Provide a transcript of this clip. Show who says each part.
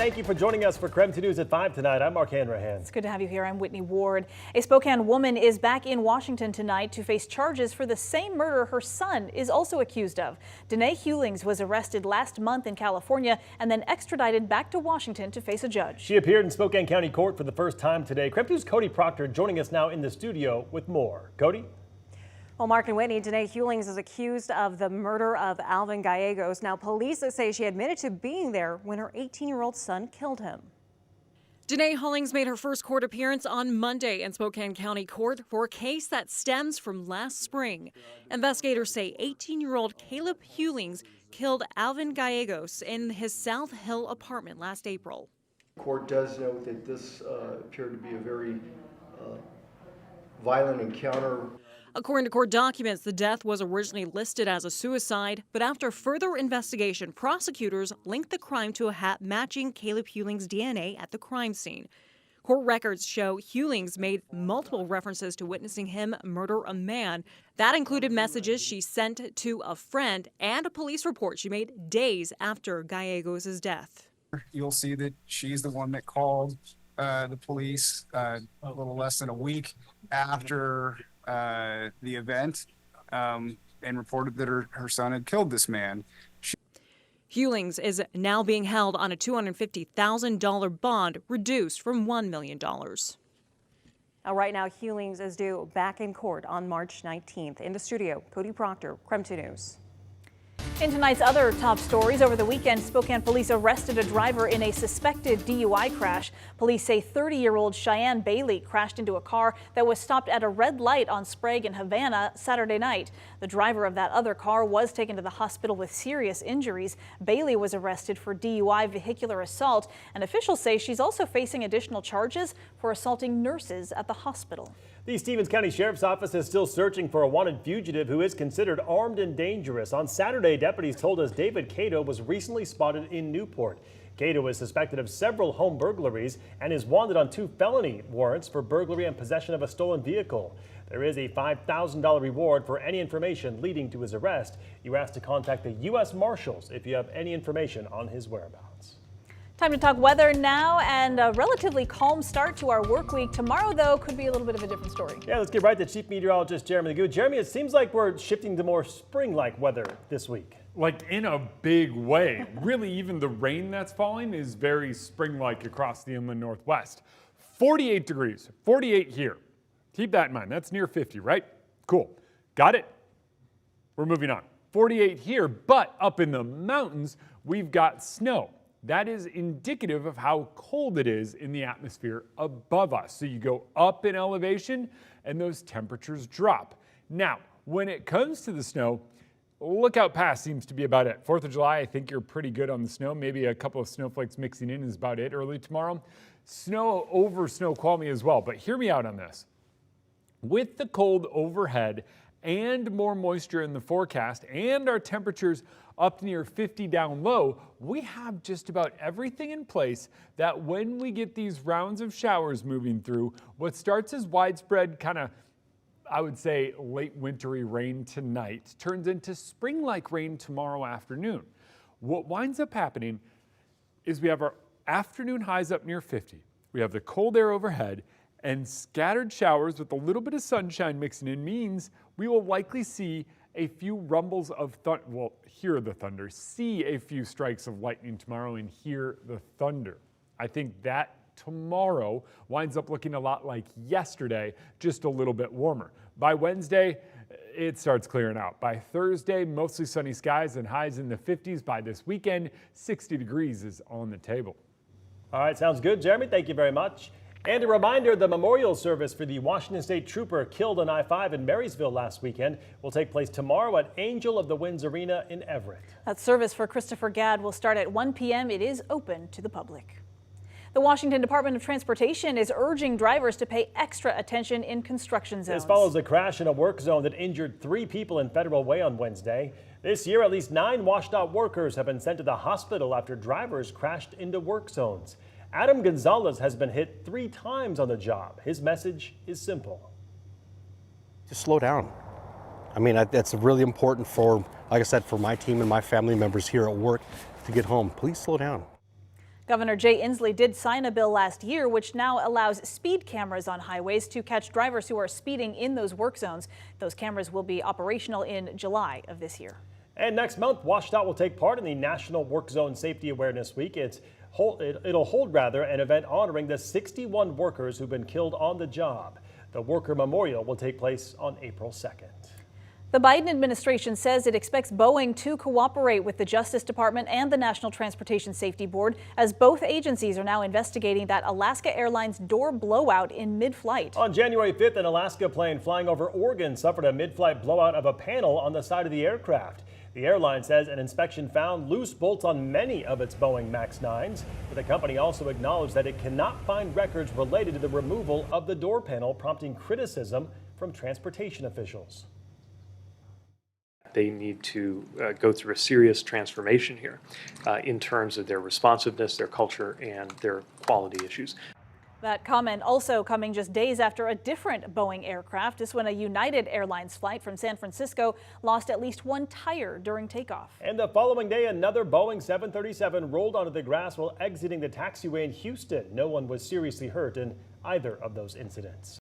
Speaker 1: Thank you for joining us for KREM 2 News at 5 tonight. I'm Mark Hanrahan.
Speaker 2: It's good to have you here. I'm Whitney Ward. A Spokane woman is back in Washington tonight to face charges for the same murder her son is also accused of. Danae Hewlings was arrested last month in California and then extradited back to Washington to face a judge.
Speaker 1: She appeared in Spokane County Court for the first time today. KREM 2's Cody Proctor joining us now in the studio with more. Cody?
Speaker 3: Well, Mark and Whitney, Danae Hewlings is accused of the murder of Alvin Gallegos. Now, police say she admitted to being there when her 18-year-old son killed him.
Speaker 4: Danae Hewlings made her first court appearance on Monday in Spokane County Court for a case that stems from last spring. Investigators say 18-year-old Caleb Hewlings killed Alvin Gallegos in his South Hill apartment last April.
Speaker 5: Court does note that this appeared to be a very violent encounter.
Speaker 4: According to court documents, the death was originally listed as a suicide, but after further investigation, prosecutors linked the crime to a hat matching Caleb Hewlings' DNA at the crime scene. Court records show Hewlings made multiple references to witnessing him murder a man. That included messages she sent to a friend and a police report she made days after Gallegos' death.
Speaker 6: You'll see that she's the one that called the police a little less than a week after the event and reported that her son had killed this man.
Speaker 4: Hewlings is now being held on a $250,000 bond reduced from $1 million.
Speaker 3: Right now, Hewlings is due back in court on March 19th. In the studio, Cody Proctor, KREM 2 News.
Speaker 2: In tonight's other top stories, over the weekend, Spokane police arrested a driver in a suspected DUI crash. Police say 30-year-old Cheyenne Bailey crashed into a car that was stopped at a red light on Sprague and Havana Saturday night. The driver of that other car was taken to the hospital with serious injuries. Bailey was arrested for DUI vehicular assault, and officials say she's also facing additional charges for assaulting nurses at the hospital.
Speaker 1: The Stevens County Sheriff's Office is still searching for a wanted fugitive who is considered armed and dangerous. On Saturday, deputies told us David Cato was recently spotted in Newport. Cato is suspected of several home burglaries and is wanted on 2 felony warrants for burglary and possession of a stolen vehicle. There is a $5,000 reward for any information leading to his arrest. You are asked to contact the U.S. Marshals if you have any information on his whereabouts.
Speaker 2: Time to talk weather now, and a relatively calm start to our work week. Tomorrow, though, could be a little bit of a different story.
Speaker 1: Yeah, let's get right to Chief Meteorologist Jeremy Good. Jeremy, it seems like we're shifting to more spring-like weather this week.
Speaker 7: Like in a big way. Really, even the rain that's falling is very spring-like across the inland northwest. 48 degrees, 48 here. Keep that in mind. That's near 50, right? Cool. Got it? We're moving on. 48 here, but up in the mountains, we've got snow. That is indicative of how cold it is in the atmosphere above us. So you go up in elevation and those temperatures drop. Now, when it comes to the snow, Lookout Pass seems to be about it. 4th of July, I think you're pretty good on the snow. Maybe a couple of snowflakes mixing in is about it early tomorrow. Snow over Snoqualmie as well, but hear me out on this. With the cold overhead and more moisture in the forecast and our temperatures up near 50 down low, we have just about everything in place that when we get these rounds of showers moving through, what starts as widespread kind of, I would say, late wintry rain tonight turns into spring-like rain tomorrow afternoon. What winds up happening is we have our afternoon highs up near 50. We have the cold air overhead, and scattered showers with a little bit of sunshine mixing in means we will likely see a few rumbles of thunder. Well, hear the thunder, see a few strikes of lightning tomorrow and hear the thunder. I think that tomorrow winds up looking a lot like yesterday, just a little bit warmer. By Wednesday, it starts clearing out. By Thursday, mostly sunny skies and highs in the 50s. By this weekend, 60 degrees is on the table.
Speaker 1: All right, sounds good, Jeremy. Thank you very much. And a reminder, the memorial service for the Washington State trooper killed on I-5 in Marysville last weekend will take place tomorrow at Angel of the Winds Arena in Everett.
Speaker 2: That service for Christopher Gadd will start at 1 p.m. It is open to the public. The Washington Department of Transportation is urging drivers to pay extra attention in construction zones.
Speaker 1: This follows a crash in a work zone that injured 3 people in Federal Way on Wednesday. This year, at least 9 washed-out workers have been sent to the hospital after drivers crashed into work zones. Adam Gonzalez has been hit 3 times on the job. His message is simple.
Speaker 8: Just slow down. I mean, that's really important for, like I said, for my team and my family members here at work to get home. Please slow down.
Speaker 2: Governor Jay Inslee did sign a bill last year which now allows speed cameras on highways to catch drivers who are speeding in those work zones. Those cameras will be operational in July of this year.
Speaker 1: And next month, WashDOT will take part in the National Work Zone Safety Awareness Week. It'll hold an event honoring the 61 workers who've been killed on the job. The Worker Memorial will take place on April 2nd.
Speaker 2: The Biden administration says it expects Boeing to cooperate with the Justice Department and the National Transportation Safety Board, as both agencies are now investigating that Alaska Airlines door blowout in mid-flight.
Speaker 1: On January 5th, an Alaska plane flying over Oregon suffered a mid-flight blowout of a panel on the side of the aircraft. The airline says an inspection found loose bolts on many of its Boeing MAX 9s, but the company also acknowledged that it cannot find records related to the removal of the door panel, prompting criticism from transportation officials.
Speaker 9: They need to go through a serious transformation here in terms of their responsiveness, their culture, and their quality issues.
Speaker 2: That comment also coming just days after a different Boeing aircraft. This one, a United Airlines flight from San Francisco, lost at least one tire during takeoff.
Speaker 1: And the following day, another Boeing 737 rolled onto the grass while exiting the taxiway in Houston. No one was seriously hurt in either of those incidents.